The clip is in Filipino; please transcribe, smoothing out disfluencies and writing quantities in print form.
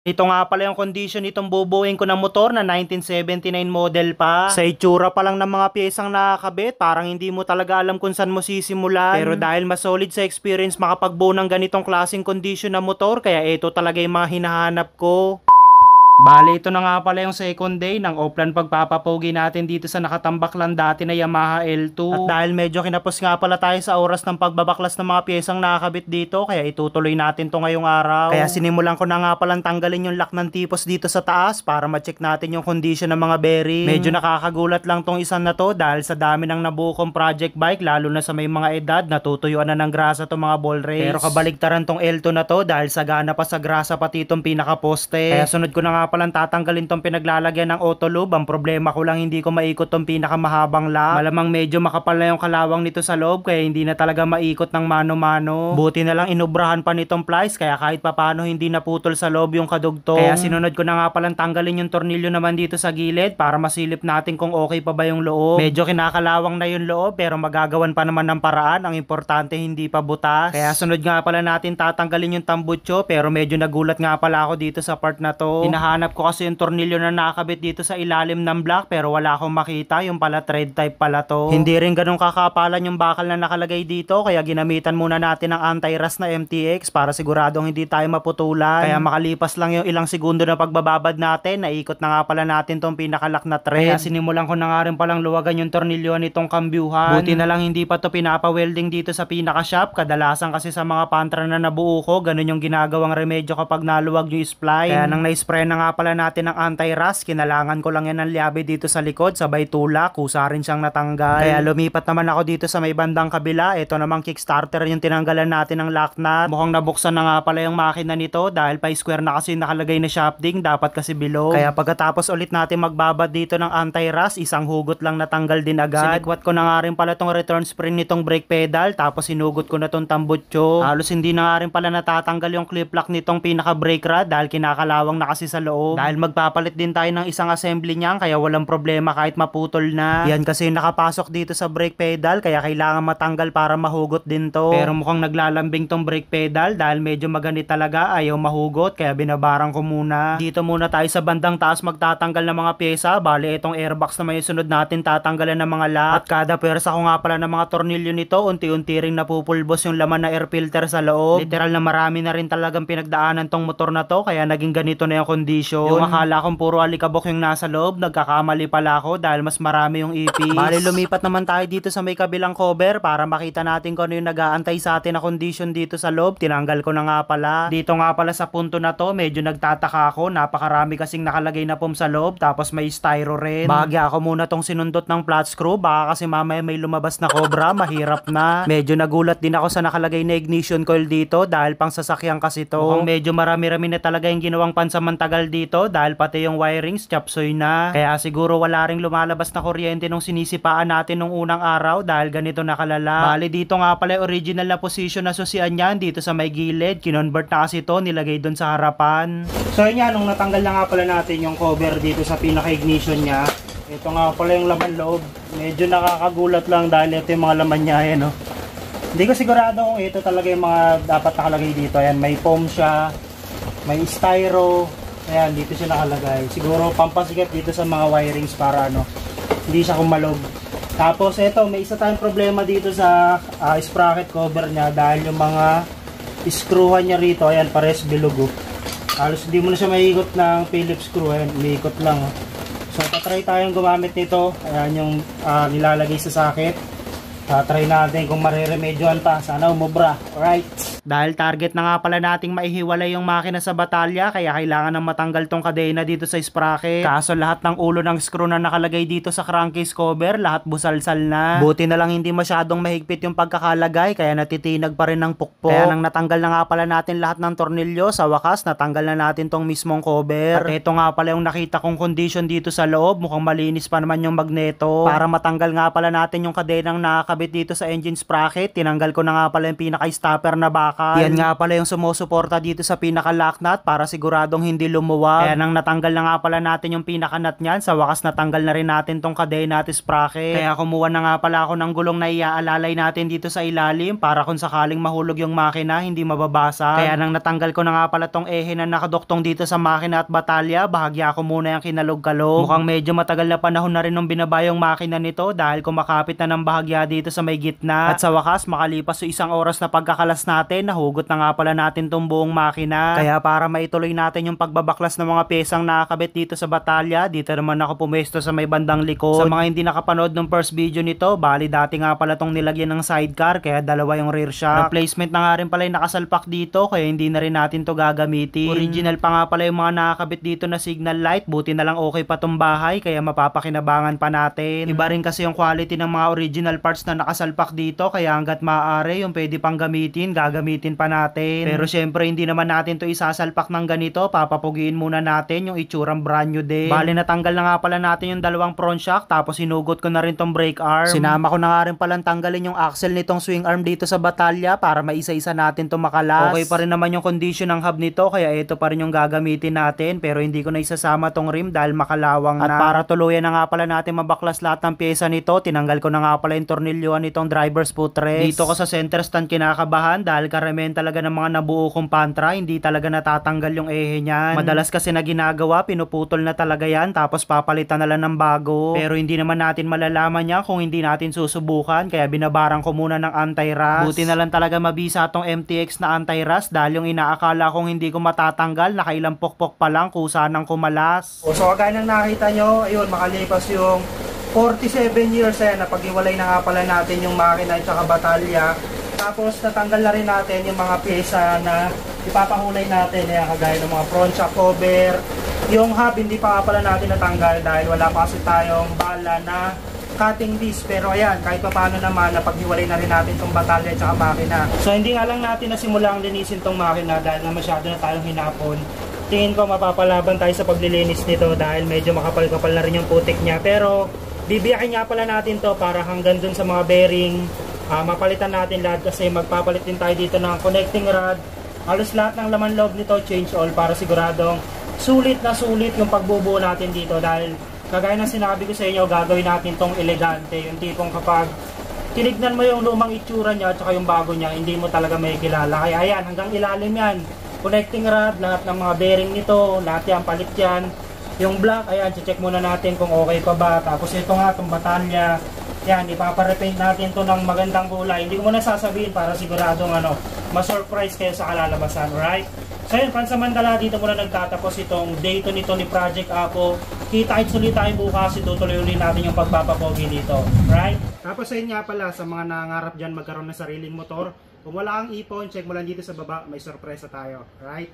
Ito nga pala yung condition nitong bubuuin ko ng motor na 1979 model pa. Sa itsura pa lang ng mga piyesang nakakabit, parang hindi mo talaga alam kung saan mo sisimulan. Pero dahil mas solid sa experience makapagbuo ng ganitong klaseng condition na motor, kaya ito talaga yung mga hinahanap ko. Bale, ito na nga pala yung second day ng offline pagpapapogi natin dito sa nakatambak lang dati na Yamaha L2. At dahil medyo kinapos nga pala tayo sa oras ng pagbabaklas ng mga piyesang nakakabit dito, kaya itutuloy natin to ngayong araw. Kaya sinimulan ko na nga palang tanggalin yung lock ng tipos dito sa taas para ma-check natin yung condition ng mga bearing. Medyo nakakagulat lang tong isang na to dahil sa dami ng nabuo kong project bike, lalo na sa may mga edad, natutuyuan na ng grasa tong mga ball rails. Pero kabaligtaran tong L2 na to dahil sagana pa sa grasa pati itong pinaka-poste. Kaya sunod ko na nga palang tatanggalin tong pinaglalagyan ng auto lube. Ang problema ko lang hindi ko maikot tong pinakamahabang lock. Malamang medyo makapal na yung kalawang nito sa loob kaya hindi na talaga maikot ng mano-mano. Buti na lang inubrahan pa nitong plies kaya kahit papano hindi naputol sa loob yung kadugtong. Kaya sinunod ko na nga palang tanggalin yung tornilyo naman dito sa gilid para masilip natin kung okay pa ba yung loob. Medyo kinakalawang na yung loob pero magagawan pa naman ng paraan. Ang importante hindi pa butas. Kaya sunod nga pala natin tatanggalin yung tambutso pero medyo nagulat nga pala ako dito sa part na to. Hinahanap ko kasi yung tornilyo na nakakabit dito sa ilalim ng block pero wala akong makita, yung pala thread type pala to. Hindi rin ganun kakapalan yung bakal na nakalagay dito kaya ginamitan muna natin ng anti-rust na MTX para siguradong hindi tayo maputulan. Kaya makalipas lang yung ilang segundo na pagbababad natin, naikot na nga pala natin tong pinakalock na thread. Kaya sinimulan ko na nga rin palang luwagan yung tornilyo nitong kambyuhan. Buti na lang hindi pa to pinapa-welding dito sa pinaka-shop. Kadalasan kasi sa mga pantra na nabuo ko, ganun yung ginagawang remedyo kapag naluwag yung spline. Kaya nang na-spray na nga pala natin ng anti-rust, kinalangan ko lang yan ng liabe dito sa likod, sabay tulak, kusa rin siyang natanggal. Kaya lumipat naman ako dito sa may bandang kabila. Ito namang kickstarter yung tinanggalan natin ng lock nut. Mukhang nabuksan na nga pala yung makina nito dahil pa square na kasi nakalagay na shafting, dapat kasi below. Kaya pagkatapos ulit natin magbabad dito ng anti-rust, isang hugot lang natanggal din agad. Sinikwat ko na nga rin pala tong return spring nitong brake pedal, tapos sinugot ko na tong tambutso. Halos hindi na nga rin pala natatanggal yung clip lock nitong pinaka brake rod dahil kinakalawang na kasi sa loob. Dahil magpapalit din tayo ng isang assembly niyan kaya walang problema kahit maputol na. Yan kasi nakapasok dito sa brake pedal kaya kailangan matanggal para mahugot din to. Pero mukhang naglalambing tong brake pedal dahil medyo maganit talaga, ayaw mahugot kaya binabarang ko muna. Dito muna tayo sa bandang taas magtatanggal ng mga pyesa. Bali itong airbox naman yung sunod natin tatanggalan ng mga lock. At kada pwersa ko nga pala ng mga tornilyo nito, unti-unti ring napupulbos yung laman na air filter sa loob. Literal na marami na rin talagang pinagdaanan tong motor na to kaya naging ganito na yung condition. Yung akala kong puro alikabok yung nasa loob, nagkakamali pala ako dahil mas marami yung ipis. Bali lumipat naman tayo dito sa may kabilang cover para makita natin kung ano yung nag-aantay sa atin na condition dito sa loob. Tinanggal ko na nga pala. Dito nga pala sa punto na to, medyo nagtataka ako. Napakarami kasing nakalagay na foam sa loob tapos may styro rin. Bahagya ako muna tong sinundot ng flat screw baka kasi mamaya may lumabas na cobra, mahirap na. Medyo nagulat din ako sa nakalagay na ignition coil dito dahil pang sasakyan kasi to. Mukhang medyo marami-rami na talaga yung ginawang pansamantagal dito dahil pati yung wirings chapsoy na. Kaya siguro wala ring lumalabas na kuryente nung sinisipaan natin nung unang araw dahil ganito nakalala. Bali dito nga pala yung original na position na susian niyan dito sa may gilid. Kinonvert na kasi to, nilagay doon sa harapan. So yun nga, nung natanggal na nga pala natin yung cover dito sa pinaka-ignition niya, ito nga pala yung laman loob. Medyo nakakagulat lang dahil ito yung mga laman niya. Ayan, no? Hindi ko sigurado kung ito talaga yung mga dapat nakalagay dito. Ayan, may foam siya, may styro. Ayan, dito siya nakalagay. Siguro pampasikat dito sa mga wirings para ano, hindi siya kumalog. Tapos ito, may isa tayong problema dito sa sprocket cover niya dahil yung mga screwan niya rito, ayan, pares bilugo. Halos hindi mo na siya maiikot ng Phillips screw. Ayan, umiikot lang. So, tatry tayong gumamit nito. Ayan yung nilalagay sa socket. Try natin kung mariremedyohan pa. Sana umubra. Alright. Dahil target na nga pala nating maihiwalay yung makina sa batalya, kaya kailangan ng matanggal tong kadena dito sa sprocket. Kaso lahat ng ulo ng screw na nakalagay dito sa crankcase cover, lahat busalsal na. Buti na lang hindi masyadong mahigpit yung pagkakalagay, kaya natitinag pa rin ng pukpok. Kaya nang natanggal na nga pala natin lahat ng tornilyo, sa wakas natanggal na natin tong mismong cover. At ito nga pala yung nakita kong condition dito sa loob, mukhang malinis pa naman yung magneto. Para matanggal nga pala natin yung kadenang nakakabit nakakabit dito sa engine sprocket. Tinanggal ko na nga pala yung pinaka-stopper na bakal. Yan nga pala yung sumusuporta dito sa pinaka-lock nut para siguradong hindi lumuwag. Kaya nang natanggal na nga pala natin yung pinaka-nut niyan, sa wakas natanggal na rin natin tong kadena at sprocket. Kaya kumuha na nga pala ako ng gulong na iaalalay natin dito sa ilalim para kung sakaling mahulog yung makina, hindi mababasa. Kaya nang natanggal ko na nga pala tong ehe na nakaduktong dito sa makina at batalya, bahagya ko muna yung kinalog-kalog. Mukhang medyo matagal na panahon na rin nung binaba yung makina nito dahil kumakapit na ng bahagya dito sa may gitna. At sa wakas, makalipas yung 1 oras na pagkakalas natin, nahugot na nga pala natin tong buong makina. Kaya para maituloy natin yung pagbabaklas ng mga pyesang nakakabit dito sa batalya, dito naman ako pumesto sa may bandang likod. Sa mga hindi nakapanood ng first video nito, bali dati nga pala tong nilagyan ng sidecar, kaya dalawa yung rear shock. Replacement na nga rin pala yung nakasalpak dito, kaya hindi na rin natin to gagamitin. Original pa nga pala yung mga nakakabit dito na signal light, buti na lang okay pa tong bahay, kaya mapapakinabangan pa natin. Iba rin kasi yung quality ng mga original parts na nakasalpak dito, kaya hanggat maaari yung pwede pang gamitin, gagamitin pa natin. Pero syempre hindi naman natin to isasalpak ng ganito, papapugiin muna natin yung itsurang brand new din. Bali natanggal na nga pala natin yung dalawang front shock, tapos hinugot ko na rin tong brake arm. Sinama ko na nga rin palang tanggalin yung axle nitong swing arm dito sa batalya para maisa-isa natin to makalas. Okay pa rin naman yung condition ng hub nito, kaya ito pa rin yung gagamitin natin, pero hindi ko na isasama tong rim dahil makalawang na. At para tuluyan na nga pala natin mabaklas lahat ng pyesa nito, tinanggal ko na nga pala yung tornilyuhan nitong driver's footrest. Dito ko sa center stand kinakabahan dahil karamihan talaga ng mga nabuo kong pantra, hindi talaga natatanggal yung ehe niyan. Madalas kasi na ginagawa, pinuputol na talaga yan tapos papalitan na lang ng bago. Pero hindi naman natin malalaman yan kung hindi natin susubukan, kaya binabarang ko muna ng anti-rust. Buti na lang talaga mabisa tong MTX na anti-rust dahil yung inaakala kong hindi ko matatanggal, nakailang pokpok pa lang kusa ng kumalas. So kagaya ng nakita nyo, ayun, makalipas yung 47 years na pag-iwalay na nga pala natin yung makina at saka batalya. Tapos natanggal na rin natin yung mga pyesa na ipapahulay natin, kagaya ng mga front shock cover. Yung hub hindi pa nga pala natin natanggal dahil wala pa kasi tayong bala na cutting disc. Pero ayan, kahit pa paano naman napag-iwalay na rin natin itong batalya at saka makina. So hindi nga lang natin nasimulang linisin itong makina dahil na masyado na tayong hinapon. Tingin ko mapapalaban tayo sa paglilinis nito dahil medyo makapal-kapal na rin yung putik niya. Pero bibiyakin nga pala natin to para hanggang dun sa mga bearing, mapalitan natin lahat kasi magpapalit din tayo dito ng connecting rod. Halos lahat ng laman loob nito change all para siguradong sulit na sulit yung pagbubuo natin dito dahil kagaya ng sinabi ko sa inyo, gagawin natin tong elegante, yung tipong kapag tinignan mo yung lumang itsura niya at saka yung bago niya, hindi mo talaga may kilala. Kaya ayan, hanggang ilalim yan, connecting rod, lahat ng mga bearing nito, lahat yan, palit yan. Yung black, ayan, check muna natin kung okay pa ba. Tapos ito nga, itong batalya, yan, ipaparepaint natin to ng magandang kulay. Hindi ko muna sasabihin para siguradong ma-surprise kayo sa kalalabasan, right? So yun, pansamantala, dito muna nagtatapos itong day to nito ni Project Apo. Kita-kits ulit tayo bukas, itutuloy ulit natin yung pagpapapogi dito, right? Tapos ayun nga pala, sa mga nangarap dyan magkaroon ng sariling motor, kung wala kang ipon, check mo lang dito sa baba, may sorpresa tayo, right?